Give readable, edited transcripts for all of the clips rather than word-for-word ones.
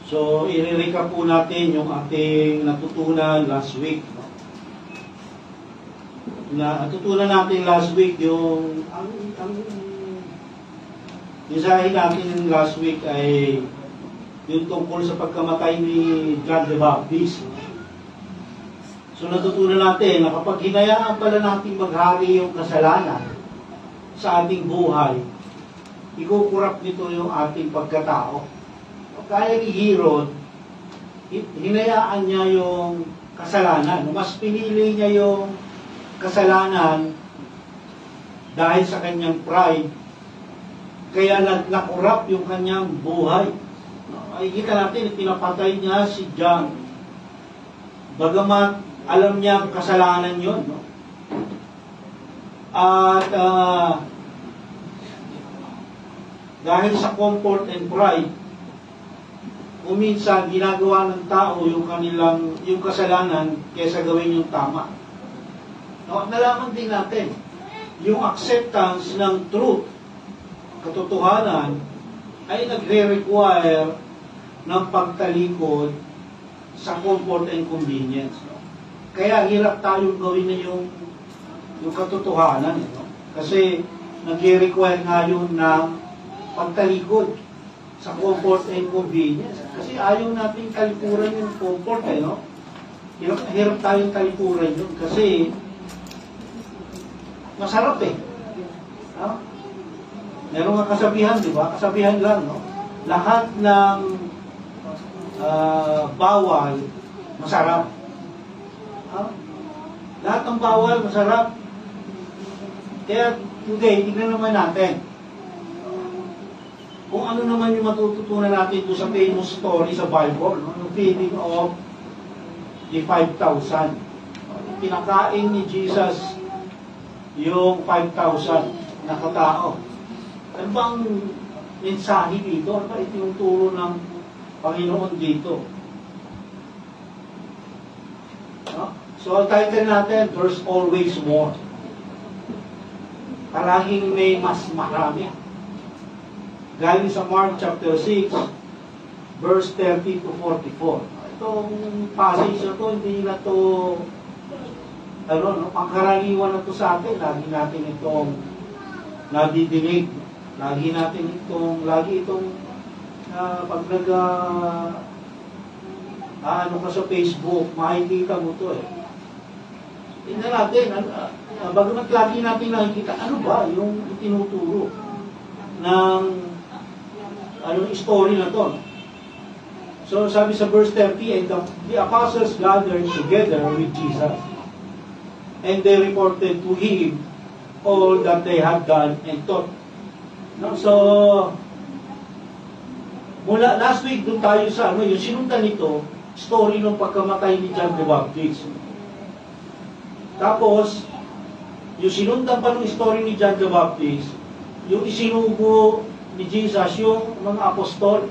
So, i-recap po natin yung ating natutunan last week. Natutunan natin last week yung mensahe natin last week ay yung tungkol sa pagkamatay ni John the Baptist. So, natutunan natin na kapag hinayaan pala natin maghari yung kasalanan sa ating buhay, ikukurap nito yung ating pagkatao. Kaya ni Herod, hinayaan niya yung kasalanan. Mas pinili niya yung kasalanan dahil sa kanyang pride. Kaya nakurap yung kanyang buhay. Ay kita natin, pinapatay niya si John. Bagamat alam niya ang kasalanan yun. No? At dahil sa comfort and pride, kung minsan ginagawa ng tao yung kasalanan kaysa gawin yung tama. No, nalaman din natin, yung acceptance ng truth, katotohanan, ay nagre-require ng pagtalikod sa comfort and convenience. No? Kaya hirap tayong gawin na yung katotohanan. No? Kasi nagre-require nga yun ng pagtalikod sa comfort and convenience. Kasi ayaw natin talikuran yung comfort, no? Hirap tayong talikuran yun kasi masarap no? Meron nga kasabihan, di ba? Kasabihan lang, no? Lahat ng bawal, masarap. Lahat ng bawal, masarap. Kaya, tignan naman natin. Kung ano naman yung matututunan natin doon sa famous story sa Bible, no? Yung feeding of the 5,000. Pinakain ni Jesus yung 5,000 na katao. Ano bang mensahe dito? Ano ba itinuturo ng Panginoon dito? No? So, ang title natin, there's always more. Palaging may mas marami. Galing sa Mark chapter 6, verse 30 to 44. Itong passage na to, hindi na to, pangkaraniwan na to sa atin. Lagi natin itong nadidinig. Lagi itong, pag ka sa Facebook, makikita mo to Tingnan natin, bagamat lagi natin nakikita, ano ba yung itinuturo ng story na to. So sabi sa verse 30, and the apostles gathered together with Jesus, and they reported to him all that they had done and taught. No? So mula last week doon tayo sa yung sinundan nito, story ng pagkamatay ni John the Baptist. Tapos yung sinundan pa ng story ni John the Baptist, yung isinugo ni Jesus yung mga apostol.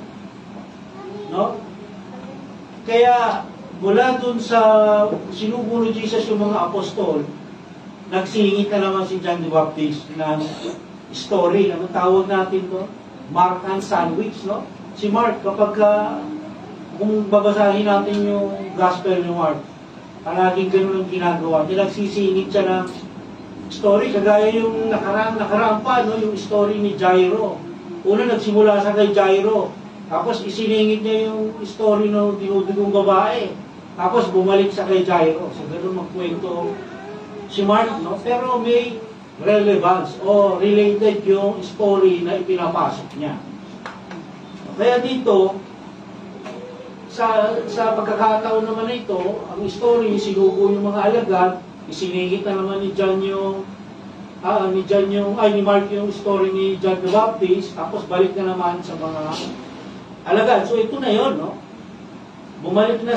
No? Kaya mula dun sa sinugo ni Jesus yung mga apostol, nagsingit na naman si John the Baptist ng story. Ano tawag natin to? Markan sandwich, no? Si Mark, kung babasahin natin yung gospel ni Mark, palaging ganun ang ginagawa. Nagsisingit siya ng story, kagaya yung nakaraan pa, no? Yung story ni Jairo. Una, nagsimula sa kay Jairo. Tapos, isiningit niya yung story ng dinudugong babae. Tapos, bumalik sa kay Jairo. So, ganun magkwento si Mark, no? Pero may relevance o related yung story na ipinapasok niya. Kaya dito, sa pagkakataon naman na ito, ang story, sinugo yung mga alagad, isiningit na naman ni John ni Mark yung story ni John the Baptist, tapos balik na naman sa mga alagad. So ito na yon, no? Bumalik na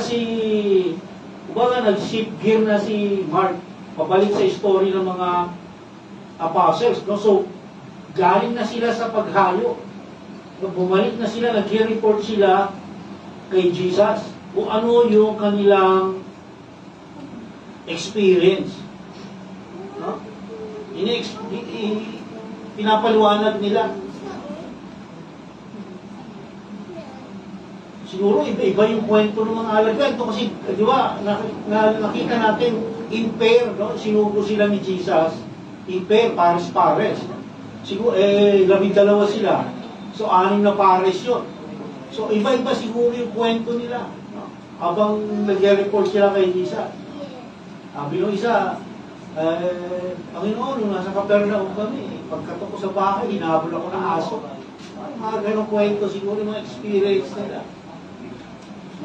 nag-shift gear na si Mark, pabalik sa story ng mga apostles, no? So galing na sila sa paghayo. Bumalik na sila, nag-report sila kay Jesus kung ano yung kanilang experience. No? Pinapaliwanag nila. siguro iba-iba yung kwento ng mga alagad. No? Kasi, di ba, nakita natin, in pair, no? Sinugo sila ni Jesus, in pair, pares-pares. Siguro, 12 sila. So, 6 na pares yun. So, iba-iba siguro yung kwento nila. No? Habang nag-report sila kay Jesus. Sabi nung isa, Panginoon, nung nasa Capernaum kami, pagkatok ko sa bahay, hinahabol ako ng aso. Mga ganong kwento, siguro yung mga experience nila.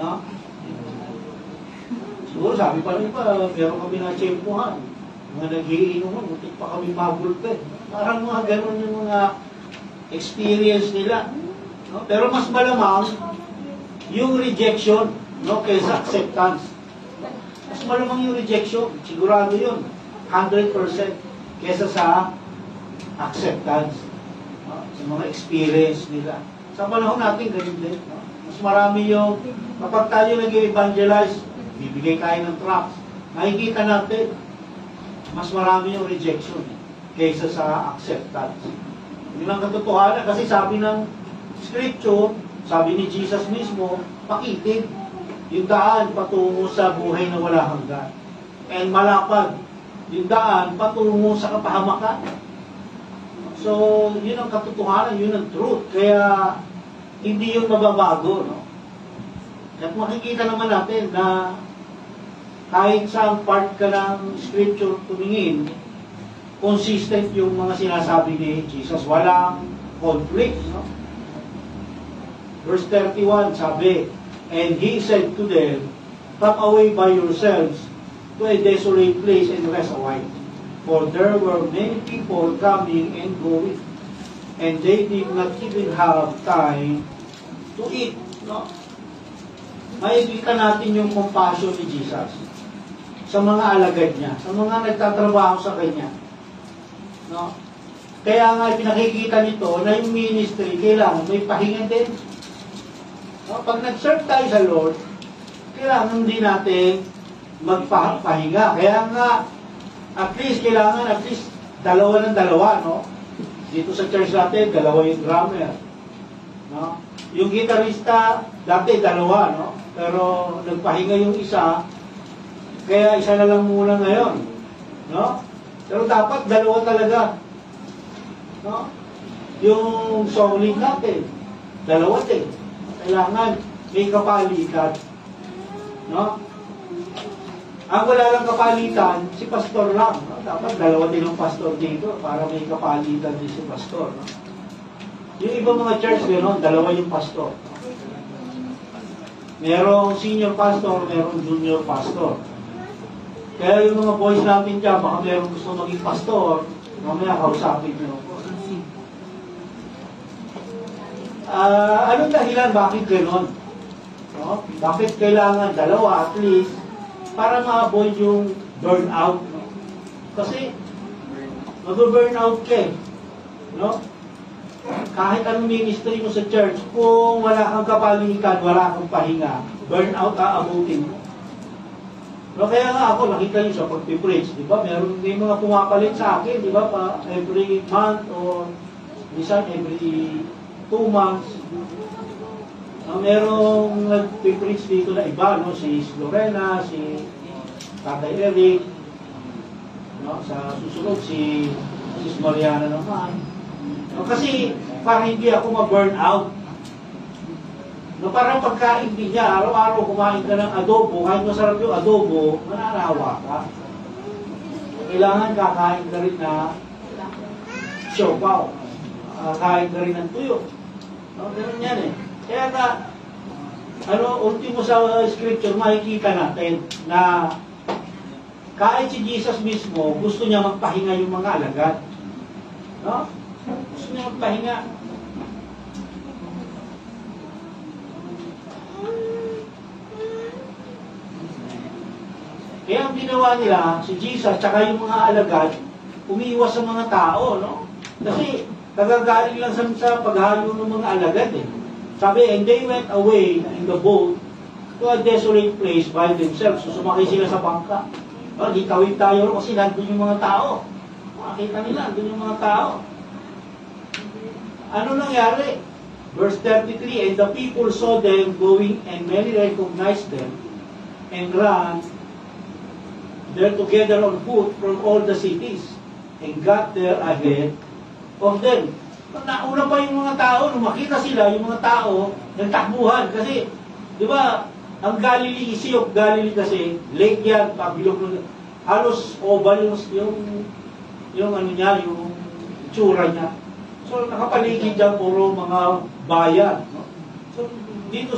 No? Siguro, sabi pa rin pa, meron kami na tsempuhan. Mga nag-iinuman, muntik pa kami magulpe. Parang mga ganon yung mga experience nila. No? Pero mas malamang, yung rejection, no, kaysa acceptance. Mas malamang yung rejection, sigurado yun. 100% kesa sa acceptance, no? Sa mga experience nila. Sa panahon natin, ganun din. No? Mas marami yung, kapag tayo nag-evangelize, bibigay tayo ng tracts. Nakikita natin, mas marami yung rejection kaysa sa acceptance. Yun ang katotohanan. Kasi sabi ng Scripture, sabi ni Jesus mismo, pakitid yung daan patungo sa buhay na wala hanggan. And malapad yung daan patungo sa kapahamakan. So, yun ang katotohanan, yun ang truth. Kaya, hindi yung mababago, no? At makikita naman natin na kahit sa part ka ng Scripture tumingin, consistent yung mga sinasabi ni Jesus. Walang conflict, no? Verse 31, sabi, and he said to them, come away by yourselves to a desolate place and rest a while. For there were many people coming and going, and they did not even have time to eat. No? Makikita natin yung compassion ni Jesus sa mga alagad niya, sa mga nagtatrabaho sa kanya. No? Kaya nga pinakikita nito na yung ministry kailangan may pahinga din. No? Pag nag-serve tayo sa Lord, kailangan din natin magpahinga. Kaya nga, at least dalawa ng dalawa, no? Dito sa church natin, dalawa yung drummer. No? Yung gitarista, dati dalawa, no? Pero nagpahinga yung isa, kaya isa na lang muna ngayon. No? Pero dapat dalawa talaga. No? Yung song lead natin, dalawa din. Kailangan may kapalitan. No? Ang wala lang kapalitan, si pastor lang. No? Dapat dalawa din ang pastor dito para may kapalitan din si pastor. No? Yung ibang mga church, gano'n, dalawa yung pastor. Merong senior pastor, merong junior pastor. Kaya yung mga boys natin dyan, baka merong gusto maging pastor, mamaya kausapin nyo. Anong dahilan? Bakit gano'n? No? Bakit kailangan dalawa at least para ma-avoid yung burnout? No? Kasi mag-burnout ka eh. No? Kahit anong ministry mo sa church, kung wala kang kapalitan, wala kang pahinga, burnout aabutin mo. No, kaya nga ako, nakita nyo sa pag-preach, di ba? May mga pumapalit sa akin, di ba? Every month or minsan every 2 months. Merong nag-preach dito na iba, no? Si Lorena, si Tatay Eric, no? Sa susunod, si Mariana naman. No? Kasi, para hindi ako ma-burn out. No, parang pagkain din niya, araw-araw kumain ka ng adobo, kahit masarap yung adobo, mananawa ka. Kailangan kakain ka rin na siopaw. Kain ka rin ng tuyo. No, ganun yan eh. Kaya nga, ultimo sa scripture, makikita natin na kahit si Jesus mismo, gusto niya magpahinga yung mga alagad. No? Gusto niya magpahinga. Kaya ang ginawa nila, si Jesus, tsaka yung mga alagad, umiiwas sa mga tao, no? Kasi, nagagaling lang sa paghalo ng mga alagad, eh. Sabi, and they went away in the boat to a desolate place by themselves. So, sumakay sila sa bangka. Di tawid tayo kasi nandun yung mga tao. Makita nila, nandun yung mga tao. Ano nangyari? Verse 33, and the people saw them going, and many recognized them, and ran there together on foot from all the cities, and got there ahead of them. Nauna pa yung mga tao, nung makita sila, yung mga tao, nagtakbuhan. Kasi, di ba, ang Galilee, Sea of Galilee kasi, lake yan, pabilog, halos oval yung ano niya, yung itsura niya. So, nakapaligid dyan, puro mga bayan. No? So, dito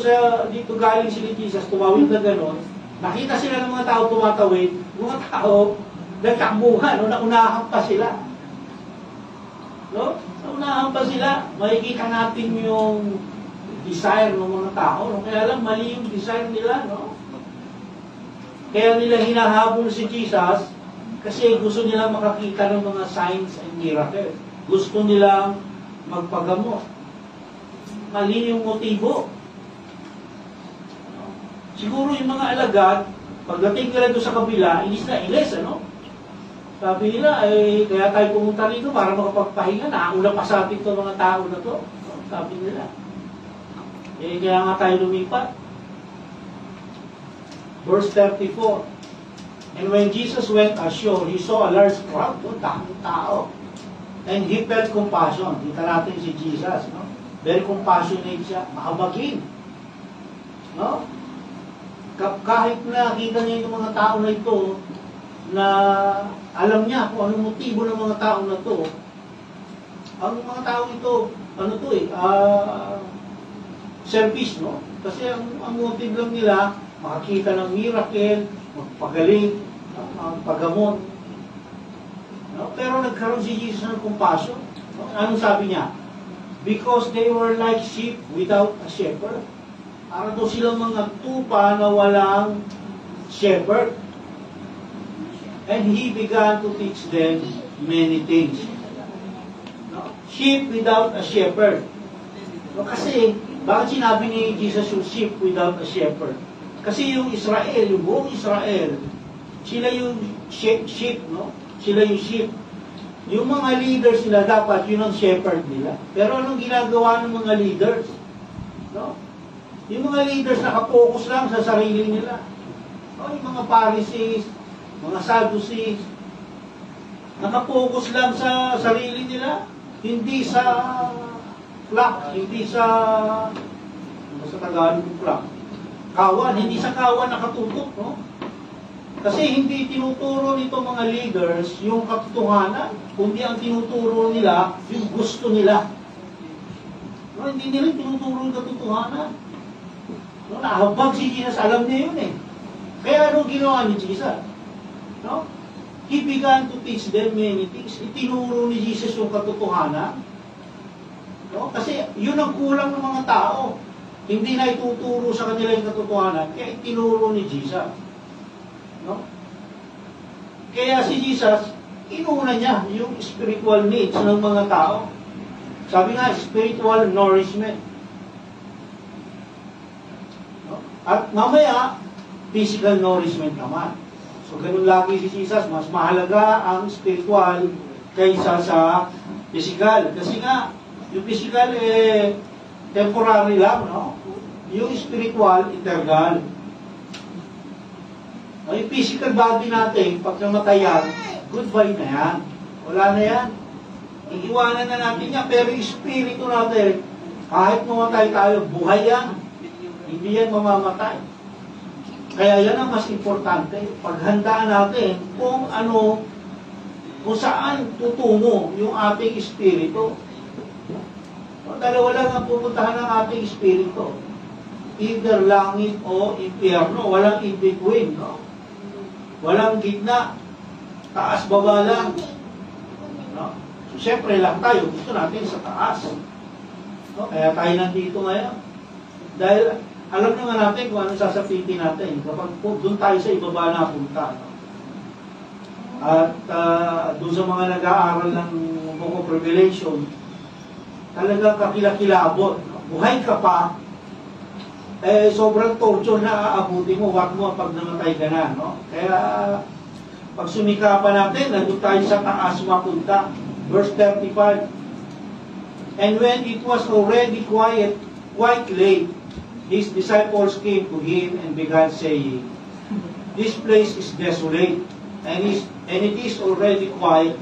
galing sila Jesus, tumawid na gano'n, nakita sila ng mga tao tumatawid, mga tao, nagtakbuhan, no? Naunahan pa sila. No? Naunahan pa sila. Makikita natin yung desire ng mga tao. No? Kaya lang, mali yung desire nila. No? Kaya nila hinahabol si Jesus kasi gusto nila makakita ng mga signs and miracles. Gusto nilang magpagamot. Mali yung motibo. Siguro yung mga alagad, pagdating nila doon sa kabila, inis na inis, ano? Sabi nila, kaya tayo pumunta rito para makapagpahinga. Nauna pa sa atin itong mga tao na to. Sabi nila. Kaya nga tayo lumipat. Verse 34. And when Jesus went ashore, he saw a large crowd. Daming tao. And he felt compassion. Kita natin si Jesus. No? Very compassionate siya. Mahabagin. No? Kahit nakita niya yung mga tao na ito, na alam niya kung anong motibo ng mga tao na to. Ang mga tao ito, ano to service, no? Kasi ang motive lang nila, makakita ng miracle, magpagaling, magpagamot. No? Pero nagkaroon si Jesus ng compassion. No? Anong sabi niya? Because they were like sheep without a shepherd. Para daw silang mga tupa na walang shepherd. And he began to teach them many things. No? Sheep without a shepherd. No? Kasi, bakit sinabi ni Jesus yung sheep without a shepherd? Kasi yung Israel, yung buong Israel, sila yung sheep, no? Sila yung sheep. Yung mga leaders nila, dapat yun ang shepherd nila. Pero anong ginagawa ng mga leaders? No? Yung mga leaders nakapokus lang sa sarili nila. No? Yung mga Pharisees, mga Sadducees, nakapokus lang sa sarili nila, hindi sa flock, hindi sa Tagalog ng flock. Kawan, hindi sa kawan nakatutok, no? Kasi hindi tinuturo nito mga leaders yung katotohanan, kundi ang tinuturo nila yung gusto nila. No, hindi nila tinuturo yung katotohanan. No, nahabag si Jesus, alam niya yun eh. Kaya anong ginawa ni Jesus? No? He began to teach them many things. Itinuro ni Jesus yung katotohanan. No? Kasi yun ang kulang ng mga tao. Hindi na ituturo sa kanila yung katotohanan, kaya itinuro ni Jesus. No? Kaya si Jesus, inuna niya yung spiritual needs ng mga tao. Sabi nga, spiritual nourishment. No? At mamaya, physical nourishment naman. So, ganun lagi si Jesus, mas mahalaga ang spiritual kaysa sa physical. Kasi nga, yung physical, temporary lang, no? Yung spiritual, eternal. Yung physical body natin, pag namatayan, goodbye na yan. Wala na yan. Iiwanan na natin yan. Pero yung spirito natin, kahit mamatay tayo, buhay yan. Hindi yan mamamatay. Kaya yan ang mas importante. Paghandaan natin kung saan tutungo yung ating espiritu. Dalawa lang ang pupuntahan ng ating espiritu. Either langit o impyerno. Walang in between, no? Walang gitna. Taas, baba lang. No? So, siyempre lang tayo. Gusto natin sa taas. No? Kaya tayo nandito ngayon. Dahil alam naman natin kung anong sasapitin natin kapag doon tayo sa ibaba na punta. No? At doon sa mga nag-aaral ng Book of Revelation, talagang kakilakilabot. No? Buhay ka pa, sobrang torture na aabuti mo, wag mo pag namatay ka na. No? Kaya, pag sumikapan natin, nandun tayo sa taas mapunta. Verse 35. And when it was already quite late, his disciples came to him and began saying, "This place is desolate, and it is already quite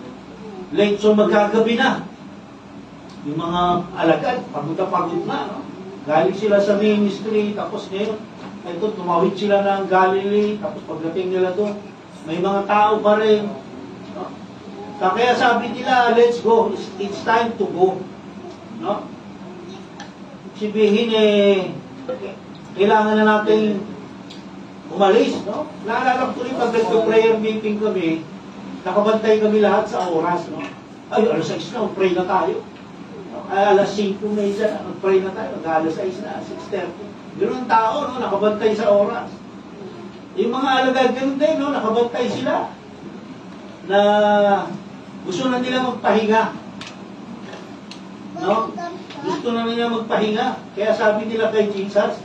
late." So magkagabi na. Yung mga alagad, pagod na pagod na. No? Galing sila sa ministry, tapos ngayon, ito, tumawid sila ng Galilee, tapos pagdating nila doon, may mga tao pa rin. No? Kaya sabi nila, let's go, it's time to go. No? Sabihin kailangan na natin umalis. No? Naalala ko rin pag nagpa-prayer meeting kami, nakabantay kami lahat sa oras. No? Ay, alas 6 na, pray na tayo. No? Ay, alas 5 na isa, pray na tayo. Alas 6 na, 6:30. Ganoon tao, no? Nakabantay sa oras. Yung mga alagad, ganoon din, no? Nakabantay sila. Na gusto na nila magpahinga. No? Gusto na nila magpahinga. Kaya sabi nila kay Jesus,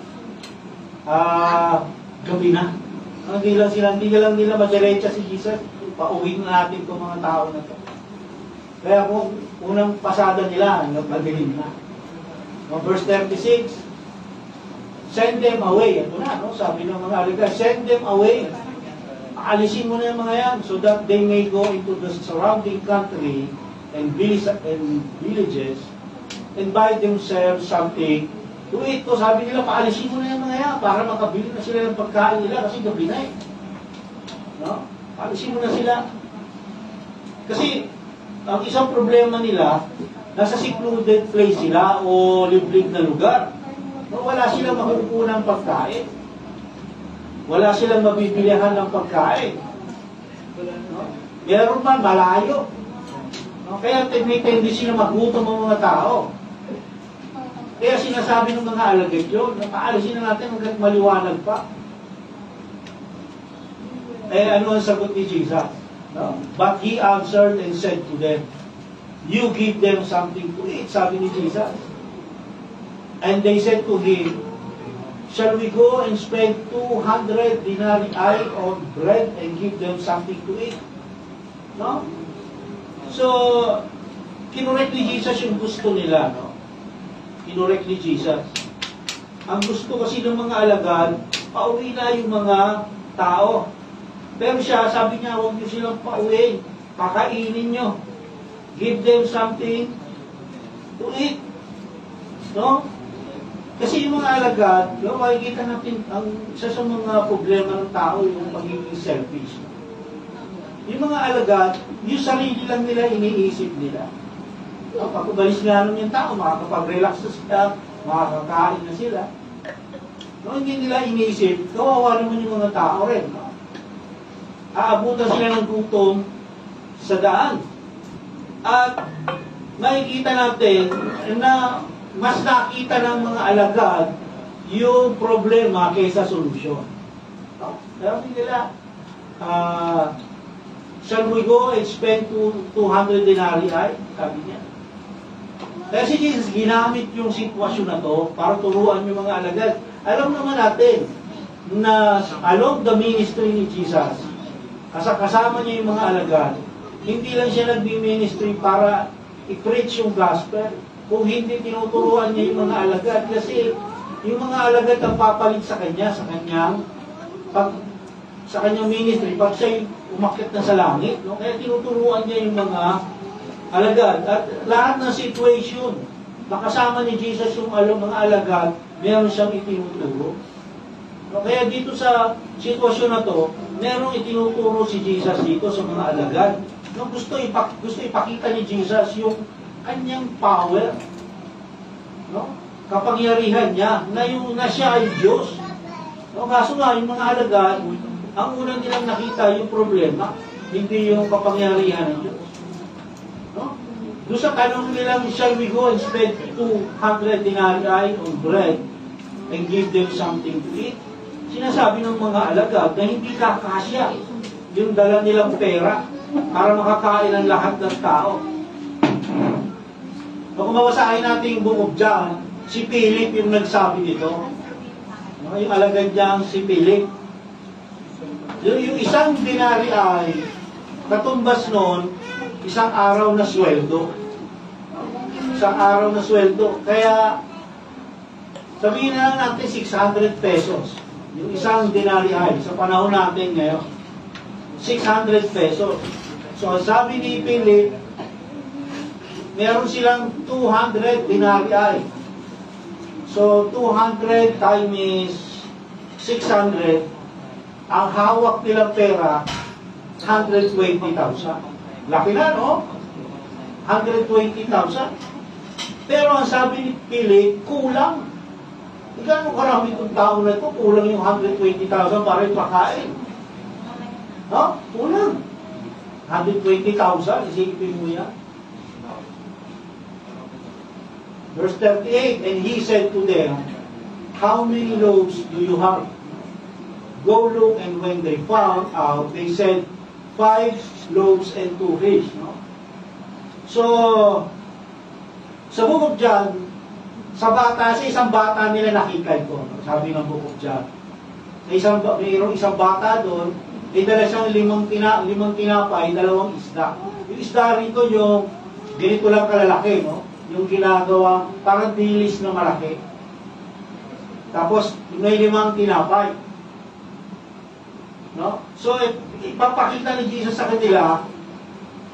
gabi na. Hindi lang nila madiretsa si Jesus. Pauwiin na natin itong mga tao na ito. Kaya kung unang pasada nila, nagpadilim na. No, verse 36, send them away. Ito na, no? Sabi ng mga alagad, send them away. Alisin mo na yung mga yan so that they may go into the surrounding country and villages and buy themselves something to eat. So sabi nila, paalisin mo na yung mga yan para makabili na sila ng pagkain nila kasi gabi na eh. No? Paalisin mo na sila. Kasi ang isang problema nila, nasa secluded place sila o liblib na lugar. No? Wala silang makukuha ng pagkain. Wala silang mabibilihan ng pagkain. No? Meron man, malayo. No? Kaya may tendency na magutom ang mga tao. Kaya sinasabi ng mga alagad yun, paalisin na natin hanggang maliwanag pa. Ano ang sagot ni Jesus? No? But he answered and said to them, you give them something to eat, sabi ni Jesus. And they said to him, shall we go and spend 200 denarii on bread and give them something to eat? No? So, kinorek ni Jesus yung gusto nila, no? Kinorek ni Jesus. Ang gusto kasi ng mga alagad, pauwi na yung mga tao. Pero siya, sabi niya, huwag niyo silang pauwi. Kakainin niyo. Give them something to eat. No? Kasi yung mga alagad, no, makikita natin, ang isa sa mga problema ng tao, yung pagiging selfish. Yung mga alagad, yung sarili lang nila, iniisip nila. No, pag umalis nga nun yung tao, makakapag-relax na sila, makakakain na sila. No, hindi nila iniisip, kawawa naman yung mga tao rin. No? Aabutan sila ng gutom sa daan. At makikita natin na mas nakita ng mga alagad yung problema kaysa solusyon. No? Sabi nila, shall we go and spend 200 denarii? Sabi niya. Kasi Jesus ginamit yung sitwasyon na to para turuan yung mga alagad. Alam naman natin na along the ministry ni Jesus, kasama niya yung mga alagad, hindi lang siya nag-ministry para i-preach yung gospel, kung hindi tinuturuan niya yung mga alagad. Kasi yung mga alagad ang papalit sa kanya, sa kanyang ministry, pag siya umakyat na sa langit. No? Kaya tinuturuan niya yung mga alagad. At lahat ng situation, nakasama ni Jesus yung mga alagad, meron siyang itinuturo. No? Kaya dito sa sitwasyon na to, merong itinuturo si Jesus dito sa mga alagad. No? Gusto ipakita ni Jesus yung kanyang power, no? Kapangyarihan niya, na siya ay Diyos. No? Kaso nga, yung mga alagad, ang unang nilang nakita yung problema, hindi yung kapangyarihan ng Diyos. No? Doon sa tanong nilang, shall we go and spend 200 denarii on bread and give them something to eat? Sinasabi ng mga alagad na hindi kakasya yung dala nilang pera para makakain ang lahat ng tao. Kung mabasahin natin yung Book of John, si Philip yung nagsabi dito. No? Yung alagad niyang si Philip. Yung isang denarii ay katumbas noon, isang araw na sweldo. sa araw na sweldo. Kaya, sabihin na lang natin 600 pesos. Yung isang denarii sa panahon natin ngayon. 600 pesos. So, sabi ni Philip, meron silang 200 denarii. So, 200 times 600, ang hawak nilang pera, 120,000. Laki na, no? 120,000. Pero ang sabi ni Philip, kulang. Gano'ng karami itong tao na ito, kulang yung 120,000 para ipakain. No? Kulang. 120,000, isipin mo yan. Verse 38, and he said to them, how many loaves do you have? Go look, and when they found out, they said, 5 loaves and 2 fish. No? So, sa Book of John, sa isang bata nila nakita ito. No? Sabi ng Book of John. Mayroong isang bata doon, may dala siyang 5 tinapay, 2 isda. Yung isda rito yung ganito lang kalalaki, no? Yung ginagawa, parang dilis na malaki. Tapos, may 5 tinapay. No? So, ipapakita ni Jesus sa kanila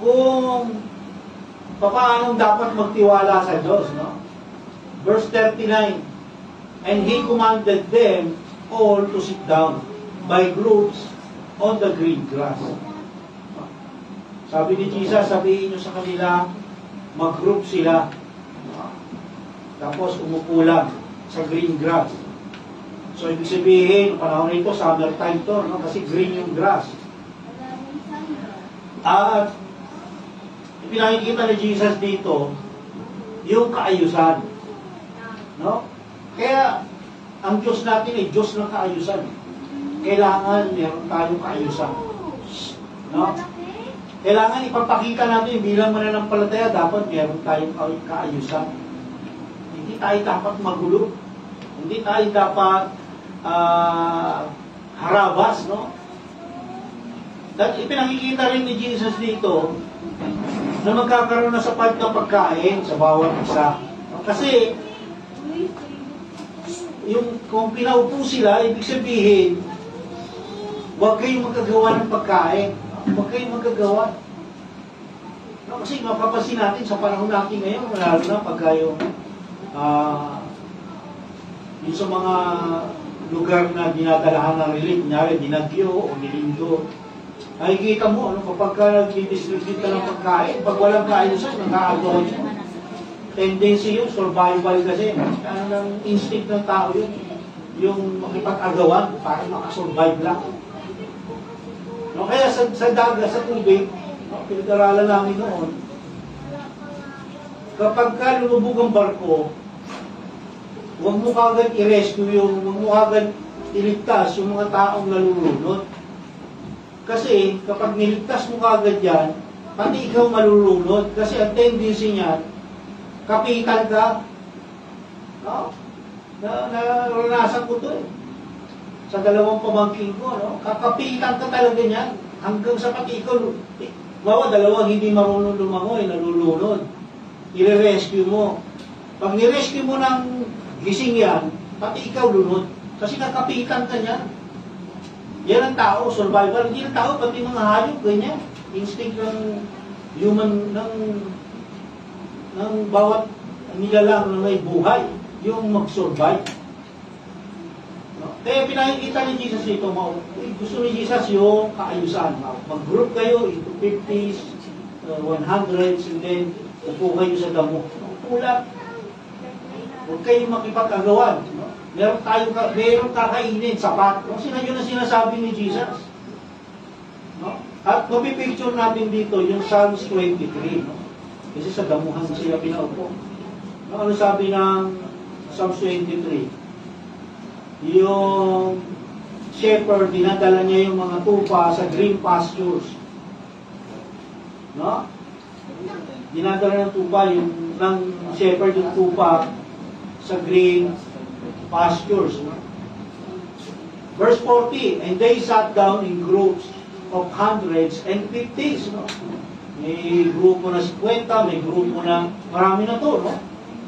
kung paano dapat magtiwala sa Diyos. No? Verse 39, and he commanded them all to sit down by groups on the green grass. Sabi ni Jesus, sabihin nyo sa kanila, mag-group sila. Tapos umupo lang sa green grass. So, ibig sabihin, panahon nito, summertime to, no? Kasi green yung grass. At, ipinakikita ni Jesus dito, yung kaayusan. No? Kaya, ang Diyos natin ay Diyos ng kaayusan. Kailangan meron tayong kaayusan. No? Kailangan ipapakita natin bilang mananampalataya, dapat meron tayong kaayusan. Hindi tayo dapat magulo. Hindi tayo dapat harabas, no? Dahil ipinakikita rin ni Jesus dito na magkakaroon na sapat na pagkain sa bawat isa. Kasi kung pinaupo sila, ibig sabihin, huwag kayong magagawa ng pagkain. Huwag kayong magagawa. No, kasi mapapansin natin sa panahon natin ngayon, lalo na pagka yung sa mga lugar na dinadalahan ng relief, kunyari Dinagyo o Nilindo, nakikita mo, kapag nag-distribute ka ng pagkain, pag walang kain sa nag-aagaw niya. Tendency yun, survival kasi. Ano ng instinct ng tao yun, yung makipag-agawan para makasurvive lang. No, kaya sa dagat, sa tubig, pinag-aralan namin noon, kapag ka lumubog ang barko, huwag mo kagad i-rescue huwag mo kagad iligtas yung mga taong nalulunod. Kasi kapag niligtas mo kagad yan, pati ikaw malulunod. Kasi ang tendency niyan, kapitan ka. No? Naranasan ko to eh. Sa 2 pamangkin ko, no? Kakapitan ka talaga niyan. Hanggang sa pati ikaw, bawa 2 hindi marunong lumangoy, nalulunod. I-rescue mo. Pag ni-rescue mo ng gising yan, pati ikaw lunod. Kasi kakapitan ka niyan. Yan ang tao, survival. Hindi ang tao, pati mga hayop, ganyan. Instinct ng human, ng bawat nilalang na may buhay, yung mag-survive. No? Kaya pinakikita ni Jesus ito, gusto ni Jesus yung kaayusan. Mag-group kayo, into 50s, 100s, and then upo kayo sa damo. Upulat. Huwag kayong makipag-agawan. No? Meron kakainin, sapat. Kasi yun ang sinasabi ni Jesus. No? At mapipicture natin dito yung Psalms 23. No? Kasi sa damuhan sila pinaupo. No? Ano sabi ng Psalms 23? Yung shepherd, dinadala niya yung mga tupa sa green pastures. No? Dinadala ng tupa, ng shepherd yung tupa sa green pastures. Verse 40, and they sat down in groups of hundreds and 50s. No? May grupo na 50, may grupo na, marami na to, no?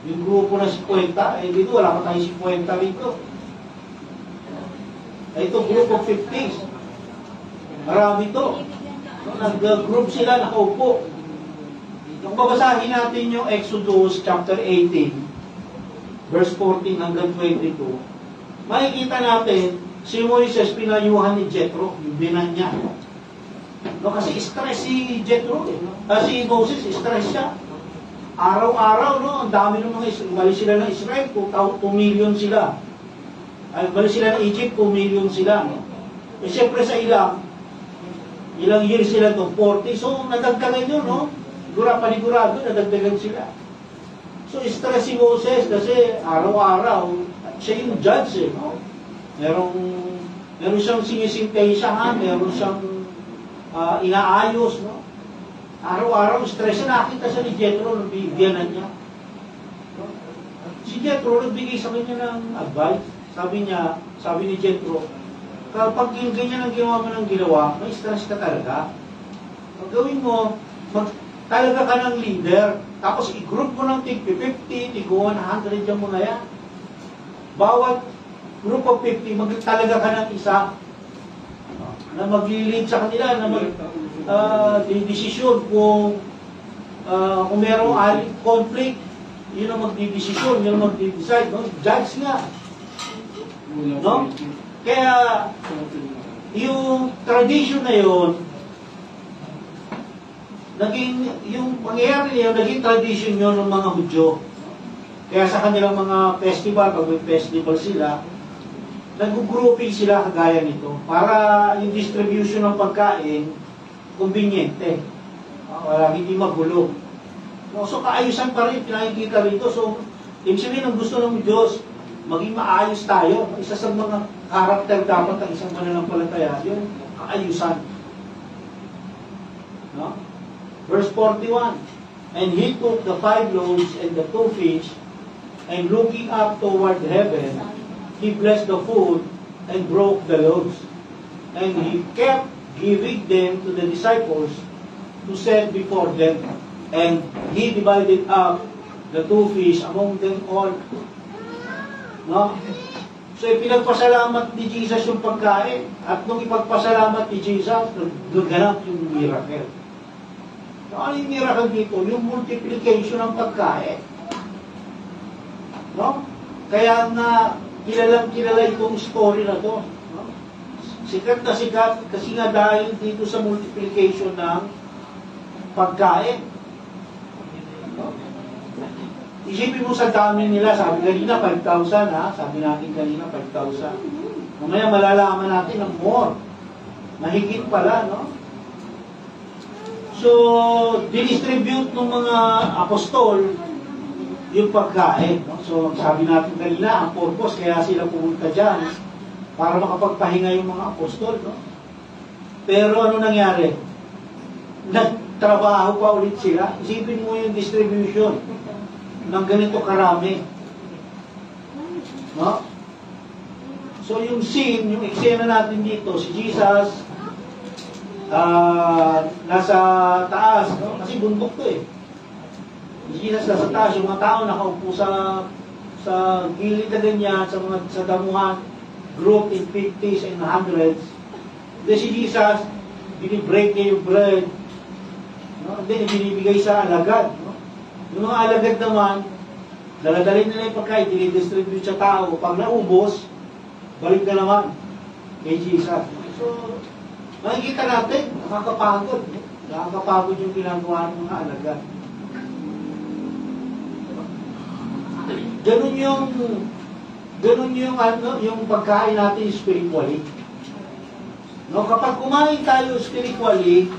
Yung grupo na 50, eh dito wala pa tayong 50 rito. Ito, group of 50s. Marami to. No, nag-group sila, nakaupo. Kung babasahin natin yung Exodus chapter 18, verse 14 hanggang 22, makikita natin, si Moises pinayuhan ni Jethro, yung binan niya. No, kasi stress si Jethro, si Moses, stress siya. Araw-araw, no, ang dami ng mga Israel. Bali sila ng Israel, 2 million sila. Ay, bali sila ng Egypt, 2 million sila. No? Eh, siyempre sa ilang years sila to, 40. So, nadagdagan yun, no? Panigurado, nadagdagan sila. So, stress si Moses kasi araw-araw, siya yung judge, eh, no? Meron siyang sinisintensyahan, meron siyang inaayos, no? Araw-araw, stress siya. Nakita siya ni Jethro, nung bibigyanan niya. No? Si Jethro, nagbigay sa kanya ng advice. Sabi ni Jethro, kapag yung ganyan ang ginawa mo ng ginawa, may stress ka talaga. Pag gawin mo, talaga ka ng leader, tapos i-group mo ng tig 50, tig 100 yung mga yan. Bawat group of 50, talaga ka ng isa na mag-lead sa kanila, na mag-desisyon kung merong conflict, yun ang mag-desisyon, yun ang mag-decide. No? Judge nga. No? Kaya, yung tradition na yun, yung pangyayari niya, naging tradition yun ng mga Hudyo. Kaya sa kanilang mga festival, pag may festival sila, nag-grouping sila kagaya nito para yung distribution ng pagkain conveniente. Wala, hindi magulo. So, kaayusan pa rin, pinakikita rito. So, ibig sabihin, ang gusto ng Diyos, maging maayos tayo. Isa sa mga karakter dapat ang isang mananampalataya, yung kaayusan. No? Verse 41, and he took the 5 loaves and the 2 fish, and looking up toward heaven, he blessed the food and broke the loaves. And he kept giving them to the disciples to set before them. And he divided up the 2 fish among them all. No? So, ipinagpasalamat ni Jesus yung pagkain. At nung ipagpasalamat ni Jesus, naganap yung miracle. So, ano yung miracle dito? Yung multiplication ng pagkain. No? Kaya nga, kilala itong story na to. No? Sikat na sikat kasi nga dahil dito sa multiplication ng pagkain. No? Isipin mo sa dami nila, sabi kanina 5,000 ha, sabi natin kanina 5,000. Mamaya malalaman natin ng more. Mahigit pala, no? So, dinistribute ng mga apostol yung pagkain. No? So, sabi natin kanina, ang purpose, kaya sila pumunta dyan para makapagpahinga yung mga apostol. No? Pero ano nangyari? Nagtrabaho pa ulit sila. Isipin mo yung distribution ng ganito karami. No? So, yung scene, yung eksena natin dito, si Jesus, nasa taas, no? Kasi bundok to eh. Jesus nasa taas, yung mga tao nakaupo sa gilid na ganyan, sa damuhan, group in 50s and 100s. Then si Jesus, binibreak niya yung bread, no? Then binibigay sa alagad. No? Yung mga alagad naman, daladalhin nila yung pagkain, dinidistribute sa tao. Pag naubos, balik na naman kay Jesus. So, makikita natin, nakakapagod. Nakakapagod yung ginagawa ng mga alagad. Ganun yung pagkain natin spiritually. No, kapag kumain tayo spiritually,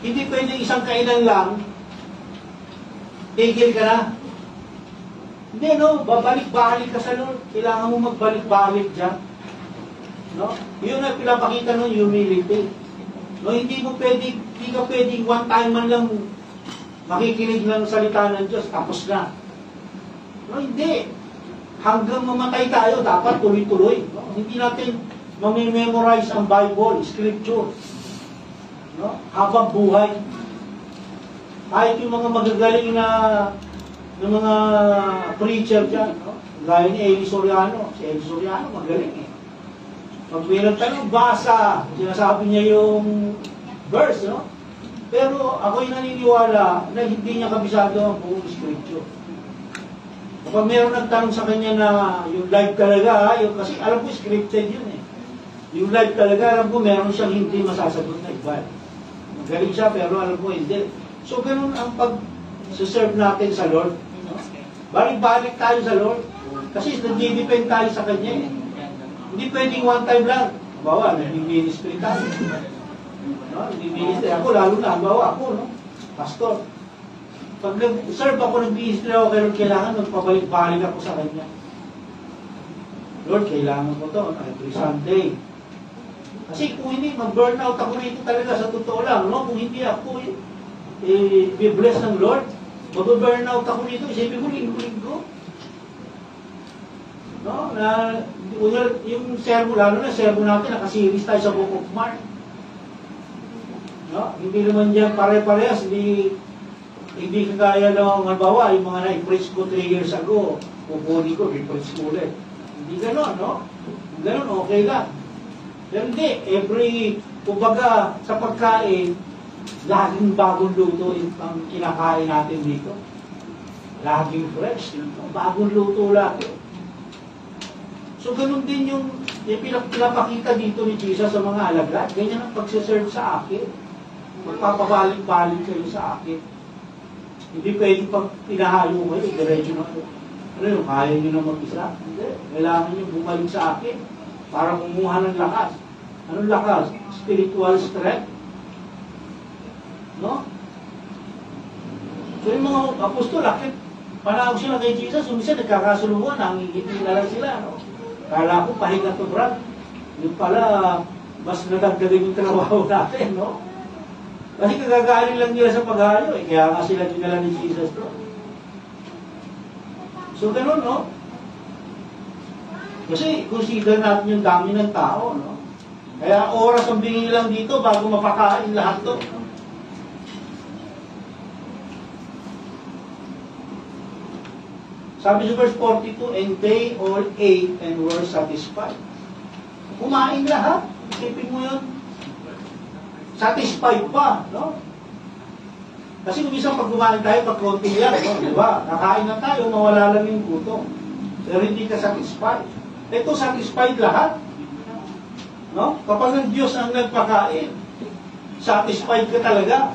hindi pwede isang kainan lang, tigil ka na. Hindi, no, babalik-balik ka sa Lord. Kailangan mo magbalik-balik dyan. No? Yun ang pinapakita ng humility. No, hindi ka pwedeng one time man lang makikinig ng salita ng Diyos, tapos na. No, hindi. Hanggang mamatay tayo, dapat tuloy-tuloy. No? Hindi natin mamememorize ang Bible, Scripture. No? Habang buhay. Kahit yung mga magagaling na mga preacher dyan, no? Gaya ni Eli Soriano. Si Eli Soriano, magaling eh. Pag may nagtanong, basa, sinasabi niya yung verse, no? Pero ako'y naniniwala na hindi niya kabisado ang buong scripture. Kapag meron nagtanong sa kanya na yung live talaga, yung, kasi alam ko scripted yun eh. Yung live talaga, alam ko meron siyang hindi masasagot na iba. Magaling siya, pero alam ko hindi. So, ganun ang pag-serve natin sa Lord. No? Balik-balik tayo sa Lord. Kasi nag-depend tayo sa Kanya eh. Hindi pwedeng one time lang. Bawa, nag-ministry tayo. No? Nag-ministry ako, lalo na, bawa ako, no? Pastor. Pag nag-serve ako, nag-ministry ako, kailangan magpabalik-balik ako sa Kanya. Lord, kailangan ko to, every Sunday. Kasi kung hindi, mag-burnout ako rito talaga sa totoo lang, no? Kung hindi ako, be-bless ng Lord, mag-burnout ako rito, isipin ko, linggo-linggo. No? Na, yung servo, lalo na servo natin, nakasiris tayo sa Book of Mark. No? Hindi naman dyan pare-parehas, hindi kagaya ng, halimbawa, yung mga na-preach ko 3 years ago, pupunin ko, i-preach ko ulit. Hindi gano'n, no? Gano'n, okay lang. Pero hindi, kumbaga, sa pagkain, laging bagong luto ang kinakain natin dito. Laging fresh, bagong luto lagi. So, ganun din yung pinapakita dito ni Jesus sa mga alagad. Ganyan ang pagsiserve sa akin. Magpapabalik-balik kayo sa akin. Hindi pwede pag pinahalo kayo, diretso na kayo. Ano yung kaya nyo na mag-isa? Hindi. Kailangan nyo bumalik sa akin para kumuha ng lakas. Anong lakas? Spiritual strength. No? So yung mga apostol, panahon sila kay Jesus, yung isa nagkakasulungan, nangingiti na lang sila. No? Kala ko pahinga to, Brad. Yung pala, mas nadagdagan yung trabaho natin, no? Kasi kagagaling lang nila sa paghayo, eh. Kaya nga sila dinala ni Jesus, bro. So, ganun, no? Kasi, consider natin yung dami ng tao, no? Kaya oras ang bingin lang dito bago mapakain lahat to. Sabi sa verse 42, and they all ate and were satisfied. Kumain lahat. Isipin mo yun. Satisfied pa, no? Kasi kung isang pag kumain tayo, pag konti lang, no? Diba? Nakain na tayo, mawala lang yung gutom. Pero hindi ka satisfied. Ito, satisfied lahat. No? Kapag ang Diyos ang nagpakain, satisfied ka talaga.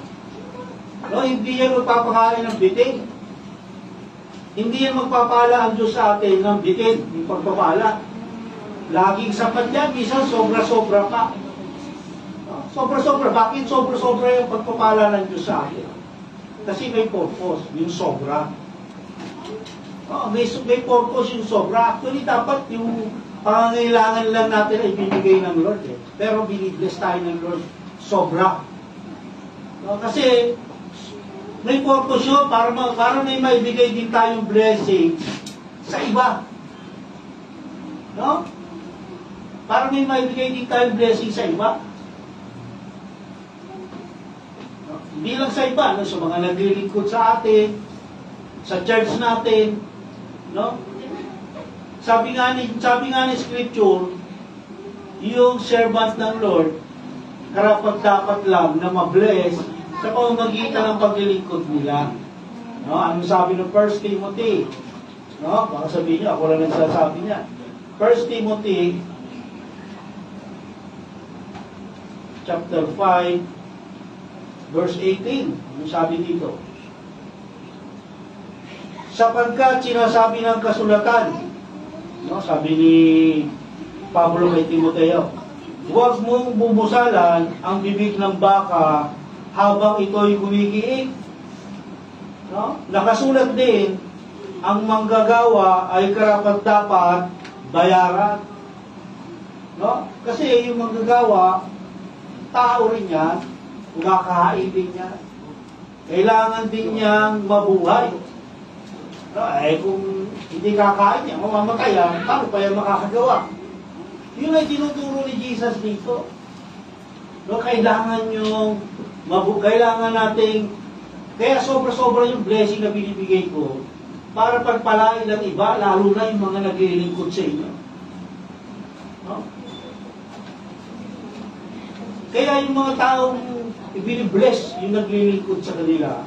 No? Hindi yan magpapakain ng bitin. Hindi yan magpapala ang Diyos sa atin ng bitin, yung pagpapala. Laging sapat yan, minsan sobra-sobra pa. No? Sobra-sobra. Bakit sobra-sobra yung pagpapala ng Diyos sa atin? Kasi may purpose, yung sobra. No? May purpose yung sobra. Actually, dapat yung pangangailangan lang natin ay binigay ng Lord. Eh. Pero binibless tayo ng Lord sobra. No? Kasi may purpose yun para may maibigay din tayong blessing sa iba. No? Para may maibigay din tayong blessing sa iba. No? Hindi lang sa iba, no? Sa mga naglilingkod sa atin, sa church natin, no? Sabi nga ni Scripture, yung servant ng Lord, karapat-dapat lang na mabless sa pamamagitan ng paglilingkod nila. No? Anong sabi ng 1 Timothy? No? Baka sabihin niya, ako lang nagsasabi niya. 1 Timothy chapter 5 verse 18. Anong sabi dito? Sapagkat sinasabi ng kasulatan, no? Sabi ni Pablo kay Timoteo, huwag mong bumusalan ang bibig ng baka habang ito'y kumikiig. No? Nakasulat din, ang manggagawa ay karapat-dapat bayaran. No? Kasi yung manggagawa, tao rin yan, kumakain din yan. Kailangan din niyang mabuhay. No? Kung hindi kakain niya, mamamatay yan, paano pa yan makakagawa? Yun ay tinuturo ni Jesus dito. No? Kailangan nating Kaya sobra-sobra yung blessing na binibigay ko para pagpalain ng iba, lalo na yung mga naglilingkod sa inyo. No? Kaya yung mga taong ibinibless yung naglilingkod sa kanila,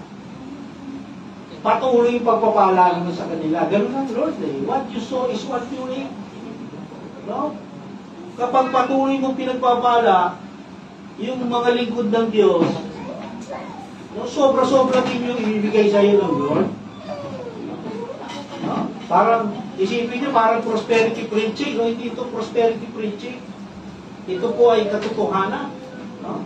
patuloy yung pagpapala naman sa kanila. Ganun ang Lord eh. What you sow is what you reap. No? Kapag patuloy mong pinagpapala, yung mga lingkod ng Diyos, no, sobra-sobra din yung ibibigay sa iyo ng Lord. No? Parang, isipin nyo, parang prosperity preaching. No? Hindi ito prosperity preaching. Ito po ay katotohanan. No?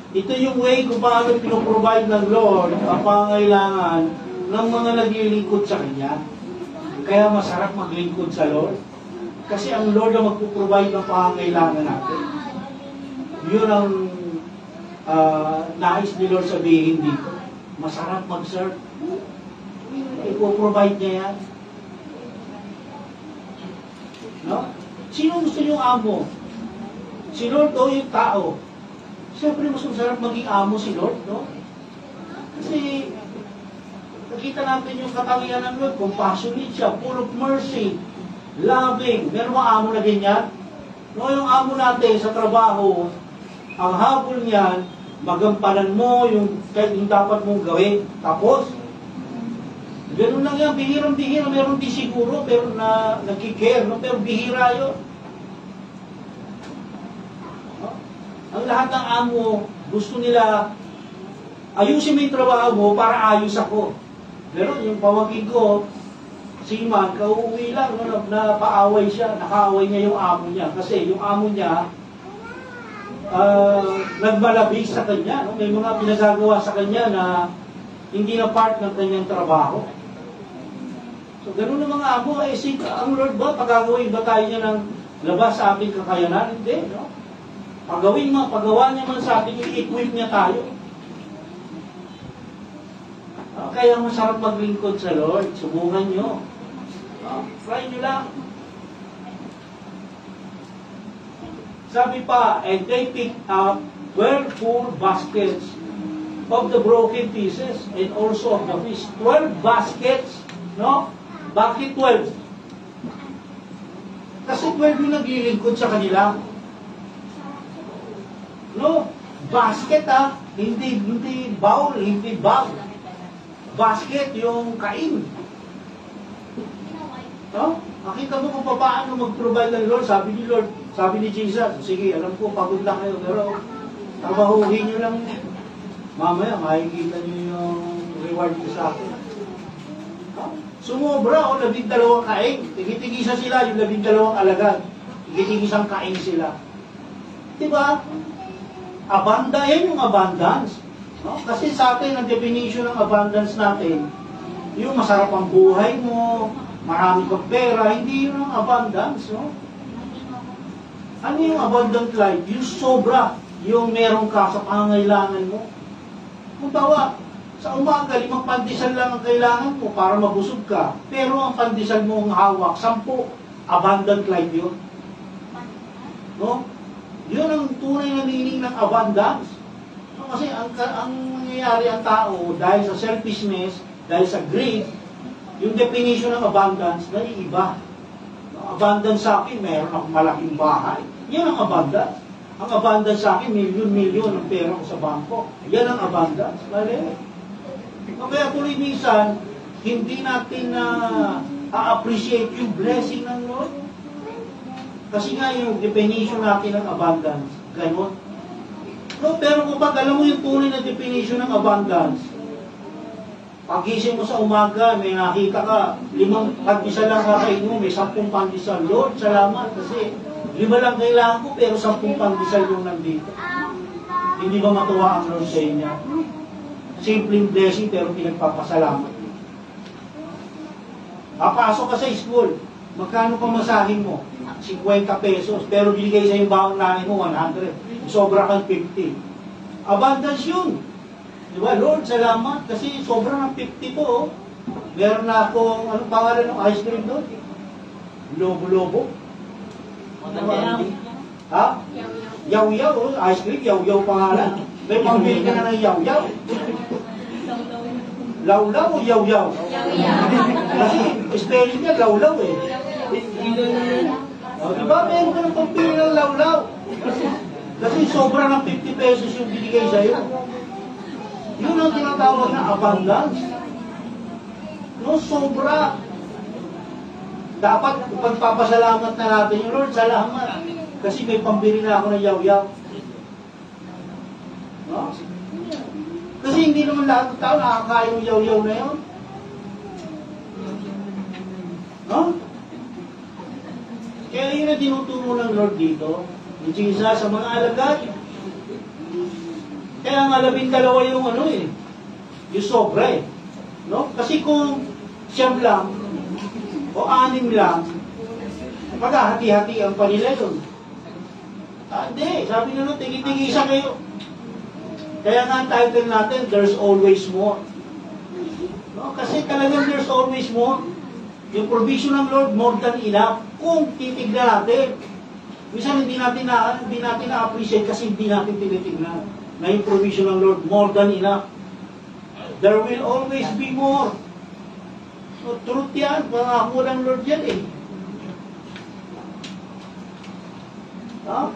Ito yung way kung paano pinoprovide ng Lord ang pangangailangan ng mga naglilingkod sa Kanya. Kaya masarap maglingkod sa Lord. Kasi ang Lord ang magpuprovide ng pangangailangan natin. Yun ang nais ni Lord sabihin dito. Masarap mag-serve. Ipoprovide niya yan. No? Sino gusto niyong amo? Si Lord o yung tao? Siyempre mas masarap maging amo si Lord, no? Kasi nakita natin yung katangian ng Lord, compassionate siya, full of mercy, loving. Meron mga amo na ganyan? No, yung amo natin sa trabaho, ang habol niyan, magampanan mo yung dapat mong gawin. Tapos, ganun lang yan, bihirang-bihira. Meron din siguro, pero na nagkikare, no? Pero bihira yun. No? Ang lahat ng amo, gusto nila, ayusin mo yung trabaho mo para ayos ako. Pero yung pamangkin ko, si Man, kauuwi lang, no, napaaway siya, nakaaway niya yung amo niya. Kasi yung amo niya, nagmalabig sa kanya. No? May mga pinagagawa sa kanya na hindi na part ng kanyang trabaho. So, ganun ang mga amo. Ang Lord ba, pagagawin ba tayo niya ng labas sa ating kakayanan? Hindi, no? Pagawa niya man sa ating, i-equip niya tayo. Kaya masarap maglingkod sa Lord. Subukan nyo. Try nyo lang. Sabi pa, and they picked up 12 full baskets of the broken pieces and also of the fish. 12 baskets, no? Bakit 12? Kasi 12 yung naglilingkod sa kanila. No? Basket hindi bowl, hindi bag. Basket yung kain. No? Makita mo kung paano mag-provide ng Lord. Sabi ni Lord, sabi ni Jesus, sige, alam ko, pagod lang kayo, pero trabahuhin nyo lang. Mamaya, makikita nyo yung reward ko sa akin. Sumobra, 12 kain. Tigit-tigisa sila, yung 12 alagad. Tigit-tigisang kain sila. Diba? Yan yung abundance. No? Kasi sa atin, ang definition ng abundance natin, yung masarap ang buhay mo, marami kang pera, hindi yun ang abundance, no? Ano yung abundant life? Yung sobra, yung meron ka sa pangangailangan mo. Kung bawa, sa umaga, 5 pandesal lang ang kailangan mo para mabusog ka. Pero ang pandesal mo ang hawak, 10, abundant life yun. No? Yun ang tunay na meaning ng abundance. No, kasi ang nangyayari ang tao, dahil sa selfishness, dahil sa greed, yung definition ng abundance, naiiba. Abundance sa akin, mayroon akong malaking bahay. Yan ang abundance. Ang abundance sa akin, milyon-milyon ang pera ko sa bangko. Yan ang abundance. Mali. Kaya tuloy minsan, hindi natin a-appreciate yung blessing ng Lord. Kasi nga yung definition natin ng abundance, ganun. No, pero kapag alam mo yung tunay na definition ng abundance, pagising mo sa umaga, may nakita ka, 5 pandesal lang kakain mo, may 10 pandesal. Lord, salamat kasi 5 lang kailangan ko, pero 10 pandesal yung nandito. Hindi ba matuwa ang Lord sa inyo? Simpleng blessing, pero pinagpapasalamat. Papasok ka sa school, magkano pamasahin mo? 50 pesos, pero binigay sa yung baon namin mo, 100. Sobra kang 50. Abundance yun. Diba, Lord, salamat, kasi sobrang 50 to, oh. Meron na akong, anong pangalan ng ice cream doon? Lobo-lobo. Ha? Yaw-yaw, oh. Ice cream, yaw-yaw pangalan. May pambili ka na ng yaw-yaw. Lawlaw o yaw-yaw? Kasi spelling niya lawlaw eh. Diba? Meron ka ng pagpili ng lawlaw. Kasi sobra ng 50 pesos yung binigay sa'yo. Yun ang tinatawag na abundance. No, sobra. Dapat pagpapasalamat na natin yung Lord, salamat. Kasi may pambili na ako ng yaw-yaw. No? Kasi hindi naman lahat ng tao nakakain yung yaw-yaw na yun. No? Kaya yun na tinuturo ng Lord dito, ni Jesus sa mga alagad. Kaya nga 12 yung ano eh, yung sobra eh. No? Kasi kung 9 lang, o 6 lang, maghahati-hatian pa nila yun. Hindi, sabi nila, tigi-tigisa kayo. Kaya nga ang title natin, there's always more. No? Kasi talagang there's always more. Yung provision ng Lord, more than enough. Kung titignan natin, minsan hindi natin na-appreciate kasi hindi natin tinitignan na yung provision ng Lord, more than enough. There will always be more. So, truth yan, pangako ng Lord yan eh. Ha?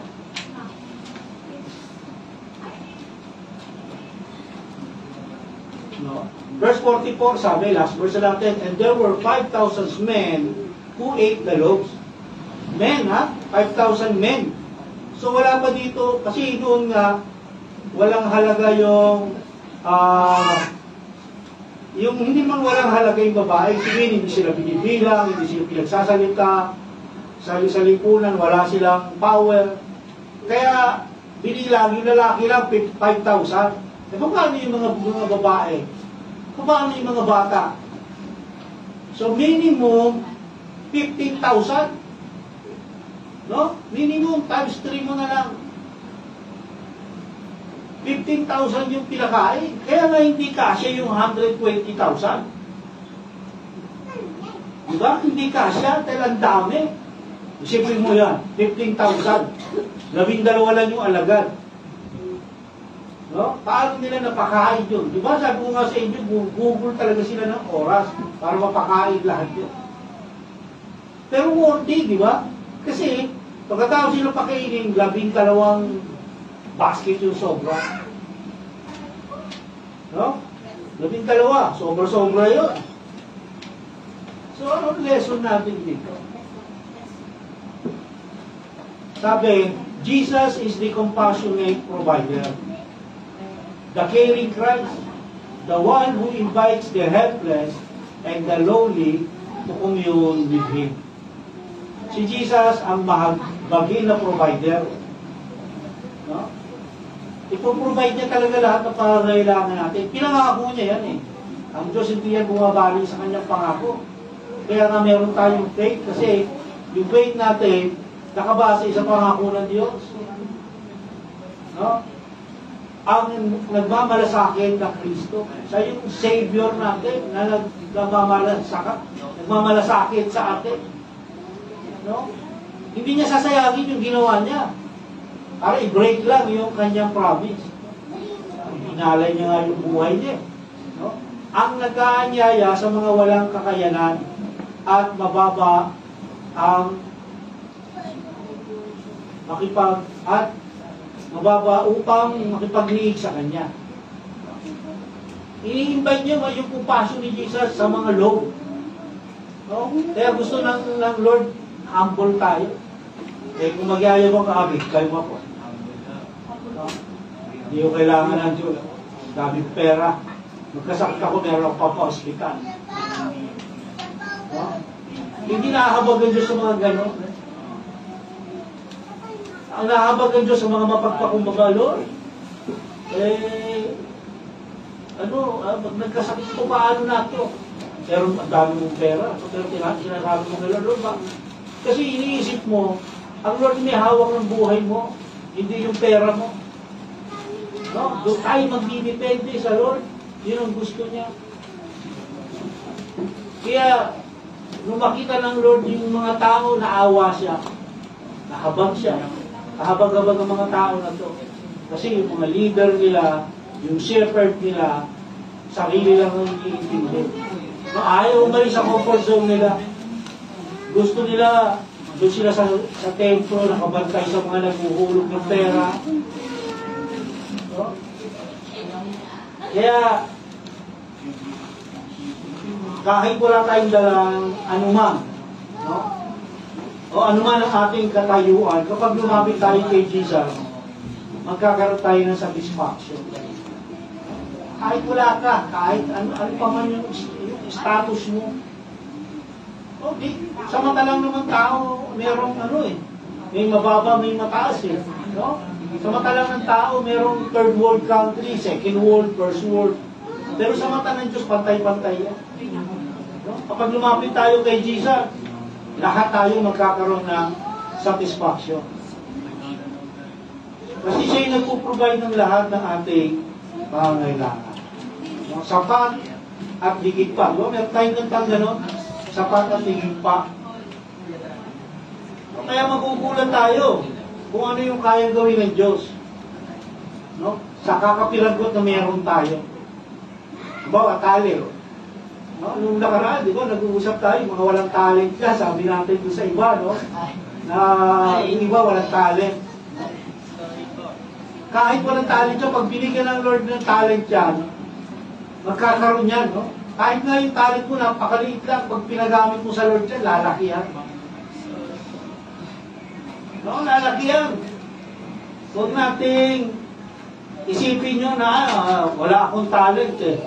No? Verse 44, sabi, last verse natin, and there were 5,000 men who ate the loaves. Men, ha? 5,000 men. So, wala pa dito, kasi doon nga, walang halaga yung hindi man walang halaga yung babae, sige, hindi sila binibilang, hindi sila pinagsasalita, sa lipunan, wala silang power. Kaya, binilang, yung lalaki lang, 5,000. E paano yung mga babae? Paano yung mga bata? So, minimum, 15,000. No? Minimum, times 3 mo na lang. 15,000 yung pinakain. Kaya nga hindi kasya yung 120,000. Diba? Hindi kasya, dahil ang dami. Isipin mo yan, 15,000. 12 lang yung alagad. No? Paano nila napakain yun? Diba? Sabi ko nga sa inyo, Google talaga sila ng oras para mapakain lahat yun. Pero worthy, di ba? Kasi, pagkatapos sila pakainin, 12 basket yung sobra. No? 12, sobra-sobra yun. So, anong lesson natin dito? Sabi, Jesus is the compassionate provider. The caring Christ. The one who invites the helpless and the lowly to commune with Him. Si Jesus ang mahagbagin na provider. No? Ipoprovide niya talaga lahat ng pangangailangan natin. Pinangako niya yan eh. Ang Diyos hindi yan bumabali sa kanyang pangako. Kaya nga meron tayong faith kasi yung faith natin nakabase sa pangako ng Diyos. No? Ang nagmamalasakit ng Kristo. Siya yung Savior natin na nagmamalasakit sa atin. No? Hindi niya sasayangin yung ginawa niya. Para i-break lang yung kanyang promise. Inalay niya nga yung buhay niya. No? Ang nag-aanyaya sa mga walang kakayanan at mababa ang mababa upang makipagliig sa kanya. Ini-invite niya yung compassion ni Jesus sa mga low. No? Kaya gusto ng Lord, humble tayo. Eh kung magyayabang ka, kayo mo po. No? Hindi ko kailangan ng Diyos. Daming pera. Magkasakit ako, meron ako pa-hospital. No? Hindi nahahabag ang Diyos sa mga gano'n. Ang nahahabag ang Diyos sa mga mapagpakumbaba, Lord. Nagkasakit ko, paano na ito? Pero ang dami mong pera. Pero sinasabi mo kay Lord, ba? Kasi iniisip mo, ang Lord may hawak ng buhay mo, hindi yung pera mo. No? Doon tayo magdidepende sa Lord. Yun ang gusto niya. Kaya, nung makita ng Lord yung mga tao, naawa siya. Nahabag siya. Kahabag-habag ang mga tao na to. Kasi yung mga leader nila, yung shepherd nila, sarili lang ang iniintindi. No, ayaw umalis sa comfort zone nila. Gusto nila, doon sila sa templo, nakabantay sa mga naghuhulog ng pera. No? Kaya, kahit wala tayong dalang anuman, no? O anuman ang ating katayuan, kapag lumapit tayo kay Jesus, magkakaroon tayo ng satisfaction. Kahit wala ka, kahit ano pa man yung status mo. O, samantalang naman tao, merong may mababa, may mataas eh. No? Samantalang ng tao, merong third world country, second world, first world. Pero samantalang ng Diyos, pantay-pantay yan. No? Kapag lumapit tayo kay Jesus, lahat tayo magkakaroon ng satisfaction. Kasi siya yung nagpo-provide ng lahat ng ating pangangailangan. No? Sapat at higit pa. No? Meron tayong kantang gano'n, sapat at higit pa. No? Kaya magugulat tayo kung ano yung kayang gawin ng Diyos. No? Sa kakapilagot na meron tayo. Bawa, talent. No? Nung nakaraan, di ba, nag-uusap tayo, mga walang talent ka, sabi natin doon sa iba, no? Na yung iba walang talent. Kahit walang talent siya, pag binigyan ng Lord ng talent yan, magkakaroon yan, no? Kahit nga yung talent mo, napakaliit lang, pag pinagamit mo sa Lord yan, lalaki yan. No, lalaki yan. Huwag nating isipin nyo na wala akong talent eh.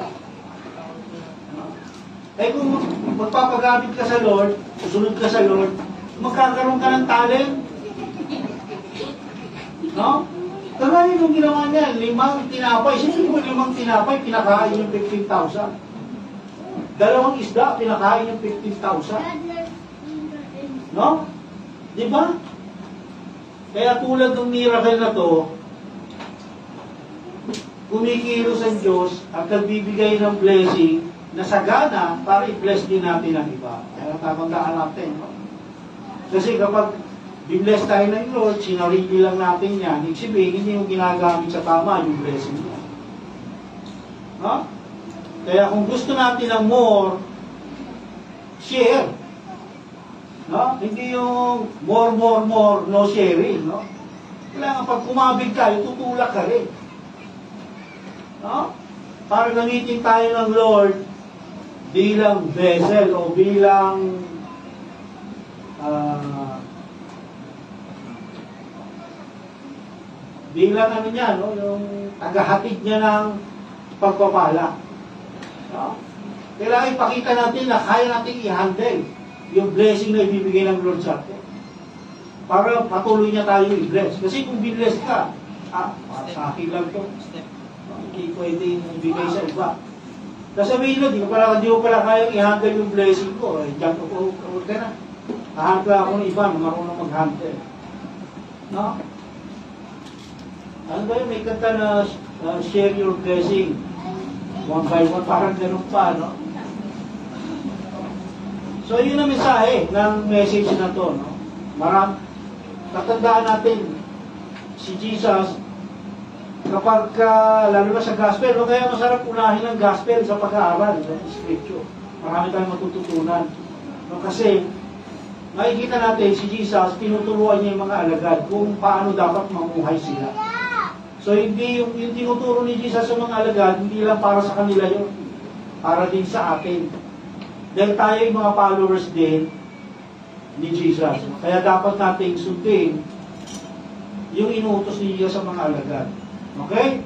Eh kung magpapagamit ka sa Lord, susunod ka sa Lord, magkakaroon ka ng talent. No? Kagaya nung ginawa niya, 5 tinapay. Sino mo 5 tinapay, pinakain yung 15,000. 2 isda, pinakain yung 15,000. No? Di ba? Kaya tulad ng miracle na to, kumikilos ang Diyos at nagbibigay ng blessing na sagana para i-bless din natin ang iba. Kaya tatandaan natin. No? Kasi kapag i-bless tayo ng Lord, sinarili lang natin yan, ibig sabihin, hindi yung ginagamit sa tama yung blessing niya. No? Kaya kung gusto natin ng more, share. No? Hindi yung more, no sharing. No? Kailangan pag kumabig tayo, tutulak ka rin. No? Para gamitin tayo ng Lord bilang vessel o bilang bilang ano niya, no? Yung tagahatid niya ng pagpapala. No? Kailangan ipakita natin na kaya natin i-handle yung blessing na ibibigay ng Lord sa atin. Para patuloy niya tayo i-bless. Kasi kung binless ka, sa akin lang to. Hindi pwede ibigay sa iba. Sasabihin na, di ko pala kayang i-handle yung blessing ko. Diyan ko ka na. Hahandle ako ng iba na marunong mag-handle. No? Ano ba yun? May kanta na share your blessing. One by one, parang ganun pa, no? So, yun ang mensahe ng message na to, no? Tatandaan natin, si Jesus, kapag, lalo na sa gospel, no? Kaya masarap unahin ang gospel sa pag-aaral ng scripture. Marami tayong matututunan. No? Kasi, makikita natin, si Jesus, tinuturuan niya yung mga alagad kung paano dapat mamuhay sila. So, hindi yung tinuturo ni Jesus sa mga alagad, hindi lang para sa kanila yun, para din sa atin. Dahil tayo yung mga followers din ni Jesus. Kaya dapat nating sundin yung inuutos ni Jesus sa mga alagad. Okay?